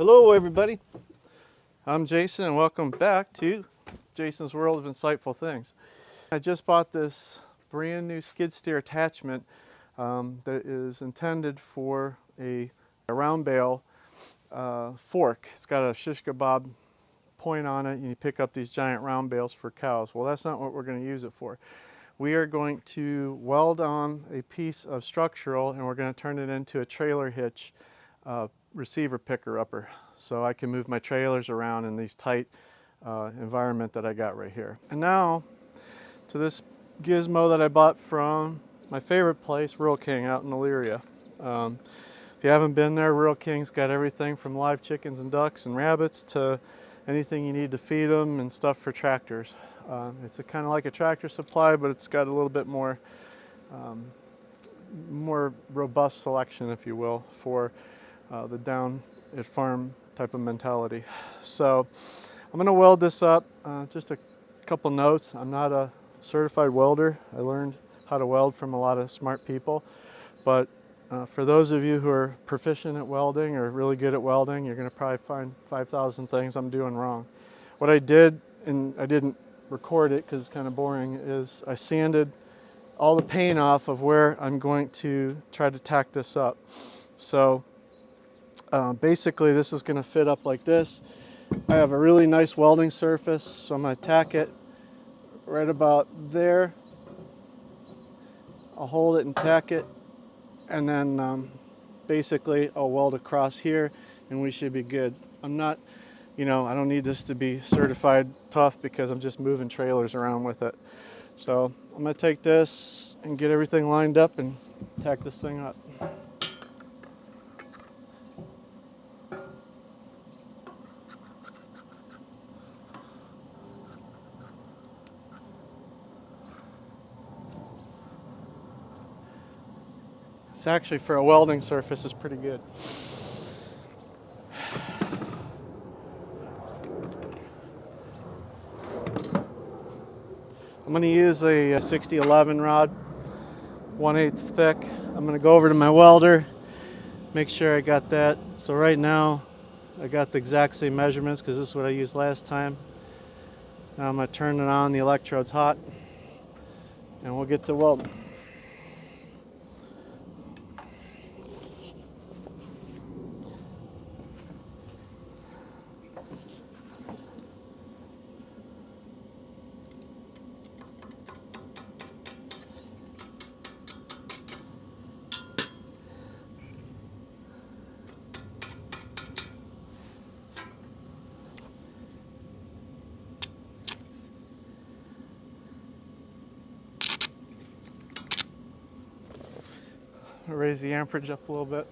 Hello everybody, I'm Jason and welcome back to Jason's World of Insightful Things. I just bought this brand new skid steer attachment that is intended for a round bale fork. It's got a shish kebab point on it and you pick up these giant round bales for cows. Well, that's not what we're going to use it for. We are going to weld on a piece of structural and we're going to turn it into a trailer hitch receiver picker upper, so I can move my trailers around in these tight environment that I got right here. And now to this gizmo that I bought from my favorite place, Rural King out in Elyria. If you haven't been there, Rural King's got everything from live chickens and ducks and rabbits to anything you need to feed them and stuff for tractors. It's kind of like a tractor supply, but it's got a little bit more robust selection, if you will, for the down at farm type of mentality. So I'm going to weld this up. Just a couple notes. I'm not a certified welder. I learned how to weld from a lot of smart people. But for those of you who are proficient at welding or really good at welding, you're going to probably find 5,000 things I'm doing wrong. What I did, and I didn't record it because it's kind of boring, is I sanded all the paint off of where I'm going to try to tack this up. So basically this is going to fit up like this. I have a really nice welding surface, so I'm going to tack it right about there. I'll hold it and tack it, and then basically I'll weld across here and we should be good. I'm not, I don't need this to be certified tough because I'm just moving trailers around with it. So I'm going to take this and get everything lined up and tack this thing up. It's actually, for a welding surface, is pretty good. I'm going to use a 6011 rod, 1/8 thick. I'm going to go over to my welder, make sure I got that. So right now I got the exact same measurements because this is what I used last time. Now I'm going to turn it on, the electrode's hot, and we'll get to welding. I'll raise the amperage up a little bit.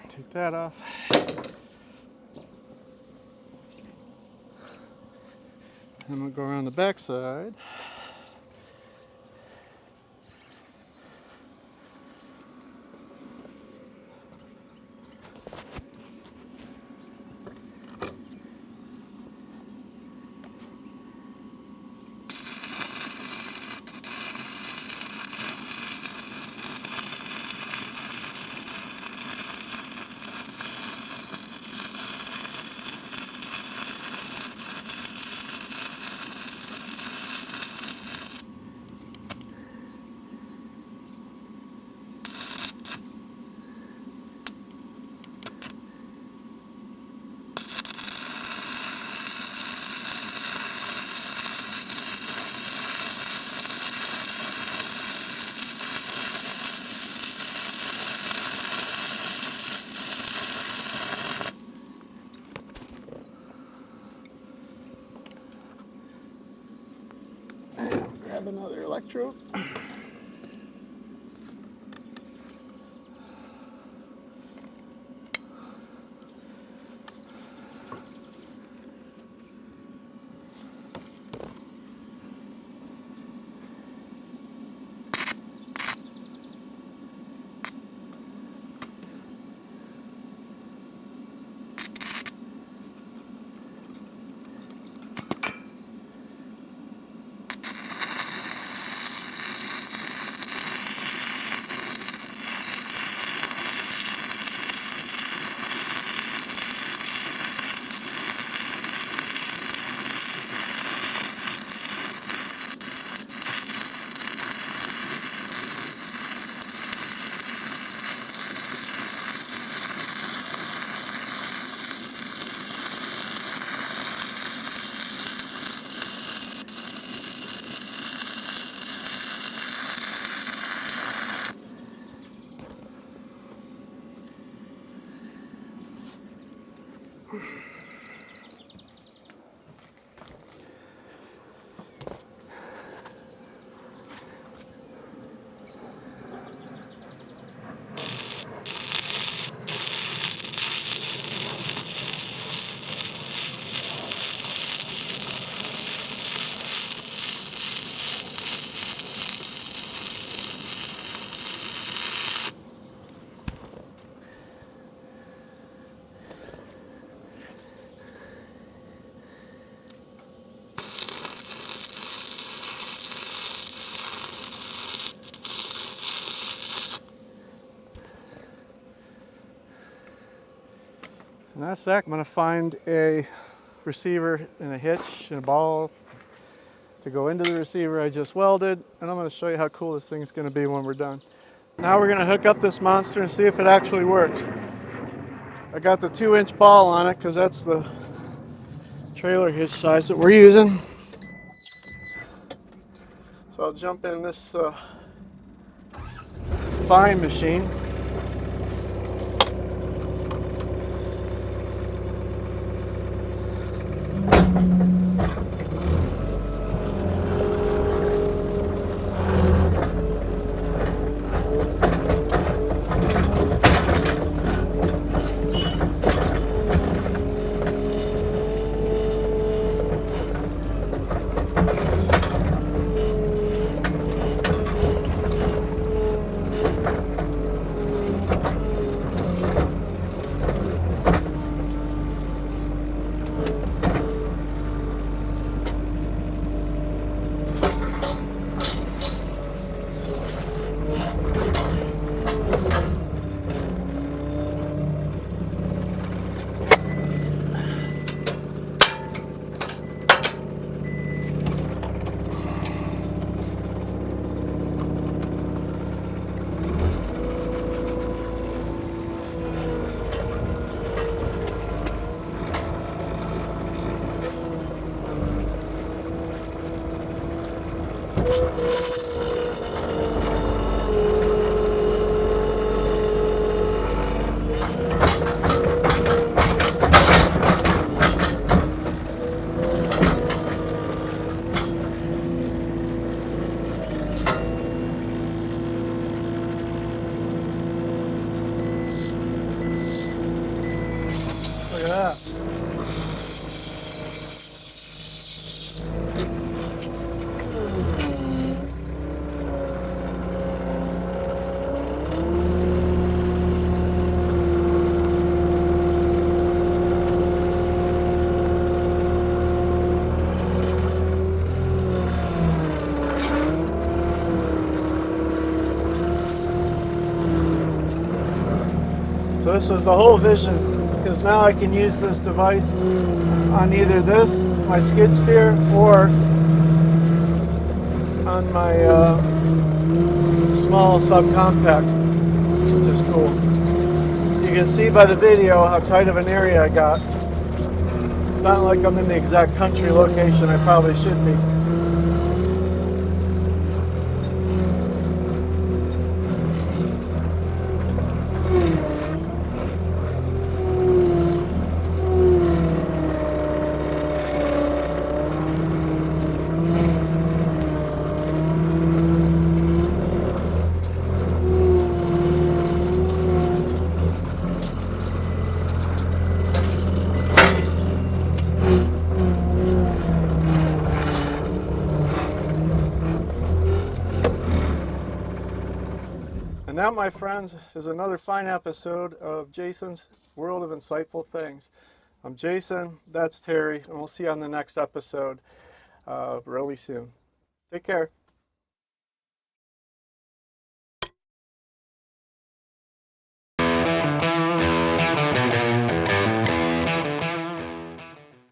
Take that off. I'm going to go around the back side. stroke. And that's that. I'm going to find a receiver and a hitch and a ball to go into the receiver I just welded, and I'm going to show you how cool this thing's going to be when we're done. Now we're going to hook up this monster and see if it actually works. I got the 2-inch ball on it because that's the trailer hitch size that we're using. So I'll jump in this fine machine. Look at that. So this was the whole vision, because now I can use this device on either this, my skid steer, or on my small subcompact, which is cool. You can see by the video how tight of an area I got. It's not like I'm in the exact country location I probably should be. that, my friends, is another fine episode of Jason's World of Insightful Things. I'm Jason, that's Terry, and we'll see you on the next episode really soon. Take care.